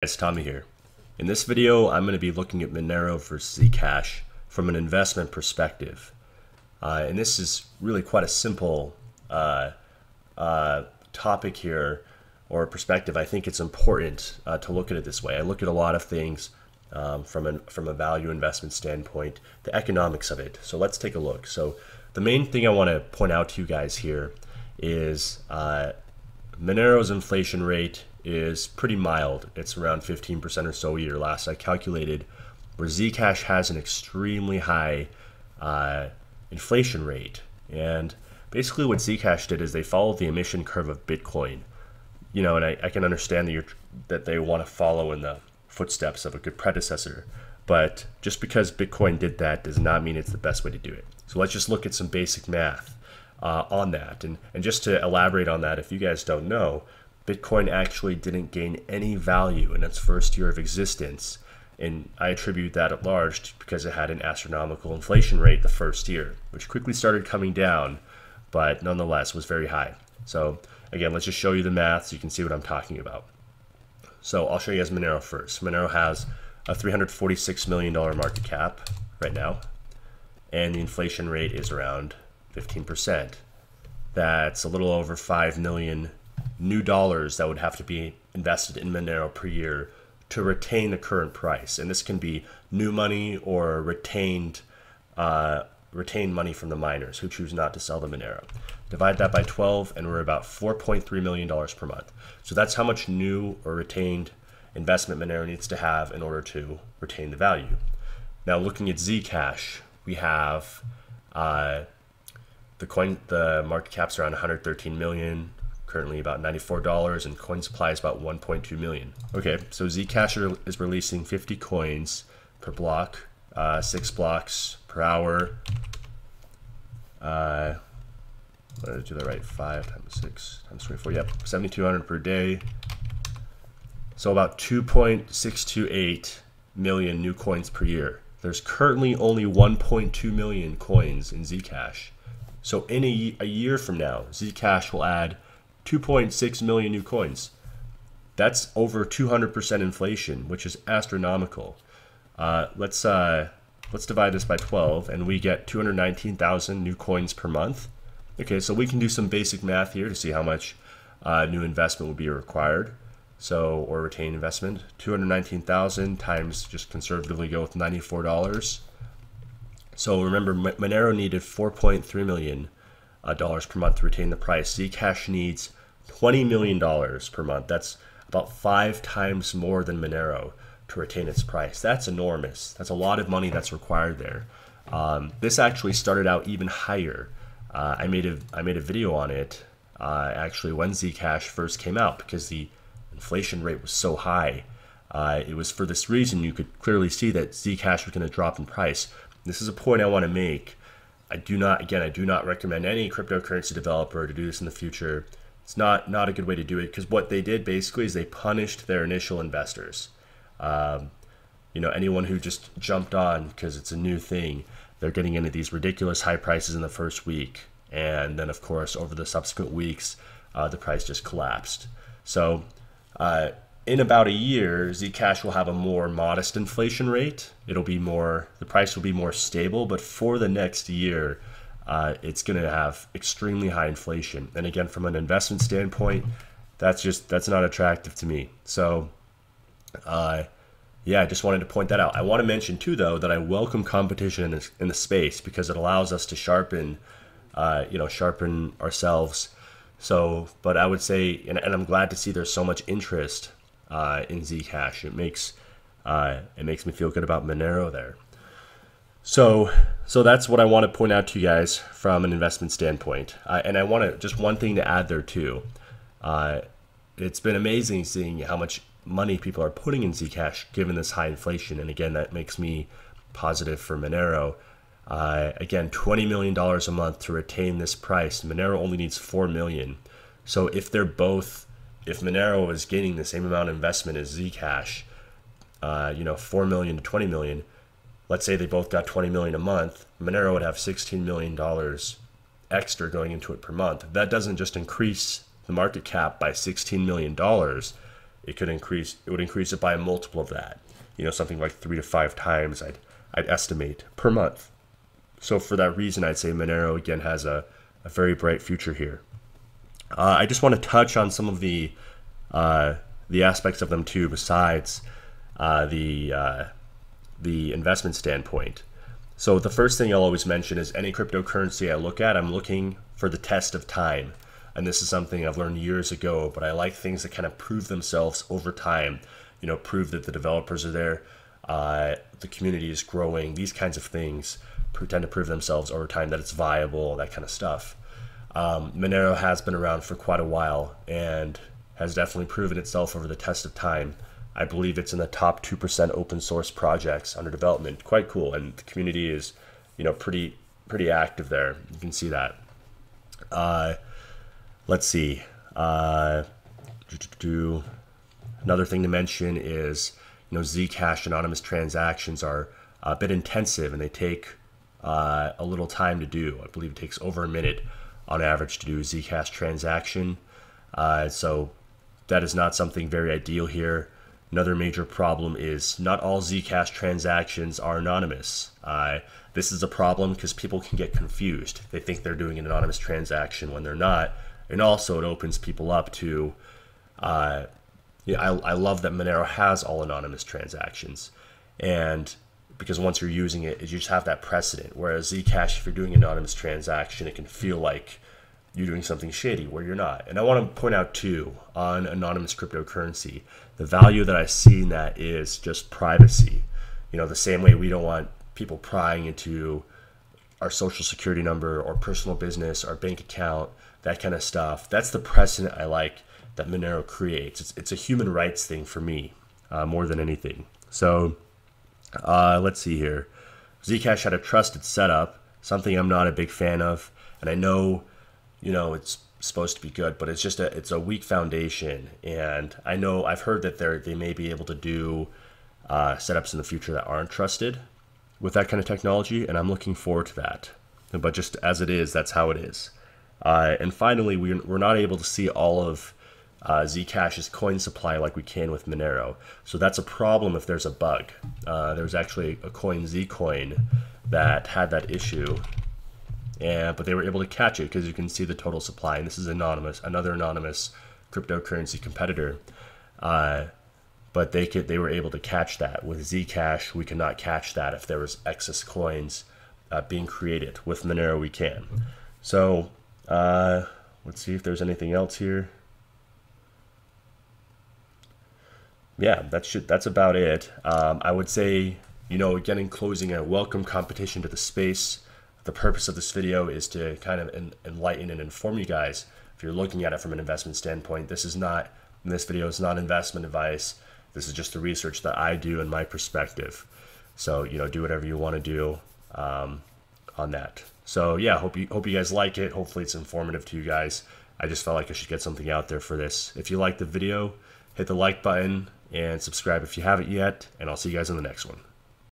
It's Tommy here. In this video, I'm going to be looking at Monero versus Zcash from an investment perspective. And this is really quite a simple topic here, or perspective. I think it's important to look at it this way. I look at a lot of things from a value investment standpoint, the economics of it. So let's take a look. So the main thing I want to point out to you guys here is Monero's inflation rate is pretty mild. It's around 15% or so a year last I calculated, where Zcash has an extremely high inflation rate. And basically what Zcash did is they followed the emission curve of Bitcoin. You know, and I can understand that they want to follow in the footsteps of a good predecessor, but just because Bitcoin did that does not mean it's the best way to do it. So let's just look at some basic math on that. And just to elaborate on that, if you guys don't know, Bitcoin actually didn't gain any value in its first year of existence. And I attribute that at large because it had an astronomical inflation rate the first year, which quickly started coming down, but nonetheless was very high. So again, let's just show you the math so you can see what I'm talking about. So I'll show you guys Monero first. Monero has a $346 million market cap right now, and the inflation rate is around 15%. That's a little over 5 million new dollars that would have to be invested in Monero per year to retain the current price. And this can be new money or retained money from the miners who choose not to sell the Monero. Divide that by 12 and we're about $4.3 million per month. So that's how much new or retained investment Monero needs to have in order to retain the value. Now looking at Zcash, we have the market cap's around 113 million, currently about $94, and coin supply is about 1.2 million. Okay, so Zcash is releasing 50 coins per block, 6 blocks per hour. Did I do that right? 5 times 6 times 24, yep, 7,200 per day. So about 2.628 million new coins per year. There's currently only 1.2 million coins in Zcash. So in a year from now, Zcash will add 2.6 million new coins. That's over 200% inflation, which is astronomical. Let's divide this by 12, and we get 219,000 new coins per month. Okay, so we can do some basic math here to see how much new investment will be required. So, or retained investment, 219,000 times, just conservatively go with $94. So remember, Monero needed $4.3 million per month to retain the price. Zcash needs $20 million per month. That's about 5 times more than Monero to retain its price. That's enormous. That's a lot of money that's required there. This actually started out even higher. I made a video on it actually when Zcash first came out, because the inflation rate was so high. It was for this reason. You could clearly see that Zcash was going to drop in price. This is a point I want to make. I do not recommend any cryptocurrency developer to do this in the future. It's not a good way to do it, because what they did basically is they punished their initial investors. You know, anyone who just jumped on because it's a new thing, they're getting into these ridiculous high prices in the first week, and then of course over the subsequent weeks, the price just collapsed. So in about a year, Zcash will have a more modest inflation rate. The price will be more stable, but for the next year, it's going to have extremely high inflation. And again, from an investment standpoint, that's not attractive to me. So, yeah, I just wanted to point that out. I want to mention too, though, that I welcome competition in the space, because it allows us to sharpen ourselves. So, but I would say, and I'm glad to see there's so much interest in Zcash. It makes me feel good about Monero there. So that's what I want to point out to you guys from an investment standpoint. And I want to, just one thing to add there too. It's been amazing seeing how much money people are putting in Zcash given this high inflation. And again, that makes me positive for Monero. Again, $20 million a month to retain this price. Monero only needs $4 million. So if Monero is gaining the same amount of investment as Zcash, 4 million to 20 million, let's say they both got 20 million a month, Monero would have $16 million extra going into it per month. That doesn't just increase the market cap by $16 million. it would increase it by a multiple of that. You know, something like 3 to 5 times I'd estimate per month. So for that reason, I'd say Monero again has a very bright future here. I just want to touch on some of the aspects of them too, besides the investment standpoint. So the first thing I'll always mention is any cryptocurrency I look at, I'm looking for the test of time. And this is something I've learned years ago, but I like things that kind of prove themselves over time. You know, prove that the developers are there, the community is growing, these kinds of things tend to prove themselves over time, that it's viable, that kind of stuff. Monero has been around for quite a while and has definitely proven itself over the test of time. I believe it's in the top 2% open source projects under development. Quite cool, and the community is, you know, pretty active there. You can see that. Let's see. Another thing to mention is, you know, Zcash anonymous transactions are a bit intensive, and they take a little time to do. I believe it takes over a minute on average to do a Zcash transaction. So that is not something very ideal here. Another major problem is not all Zcash transactions are anonymous. This is a problem because people can get confused. They think they're doing an anonymous transaction when they're not. And also it opens people up to, I love that Monero has all anonymous transactions. And because once you're using it, you just have that precedent. Whereas Zcash, if you're doing an anonymous transaction, it can feel like you're doing something shady where you're not. And I want to point out too, on anonymous cryptocurrency, the value that I see in that is just privacy. You know, the same way we don't want people prying into our social security number or personal business, our bank account, that kind of stuff. That's the precedent I like that Monero creates. It's a human rights thing for me, more than anything. So let's see here. Zcash had a trusted setup, something I'm not a big fan of, and I know, you know, it's supposed to be good, but it's just it's a weak foundation. And I know I've heard that they may be able to do setups in the future that aren't trusted with that kind of technology, and I'm looking forward to that. But just as it is, that's how it is. And finally, we're not able to see all of Zcash's coin supply like we can with Monero. So that's a problem if there's a bug. There's actually a coin, Zcoin, that had that issue. But they were able to catch it because you can see the total supply. And this is anonymous, another anonymous cryptocurrency competitor. But they were able to catch that. With Zcash, we cannot catch that if there was excess coins being created. With Monero, we can. So let's see if there's anything else here. Yeah, that's about it. I would say, you know, again, in closing, I welcome competition to the space. The purpose of this video is to kind of enlighten and inform you guys. If you're looking at it from an investment standpoint, this video is not investment advice. This is just the research that I do and my perspective. So, you know, do whatever you want to do on that. So yeah, hope you guys like it. Hopefully it's informative to you guys. I just felt like I should get something out there for this. If you liked the video, hit the like button and subscribe if you haven't yet, and I'll see you guys in the next one.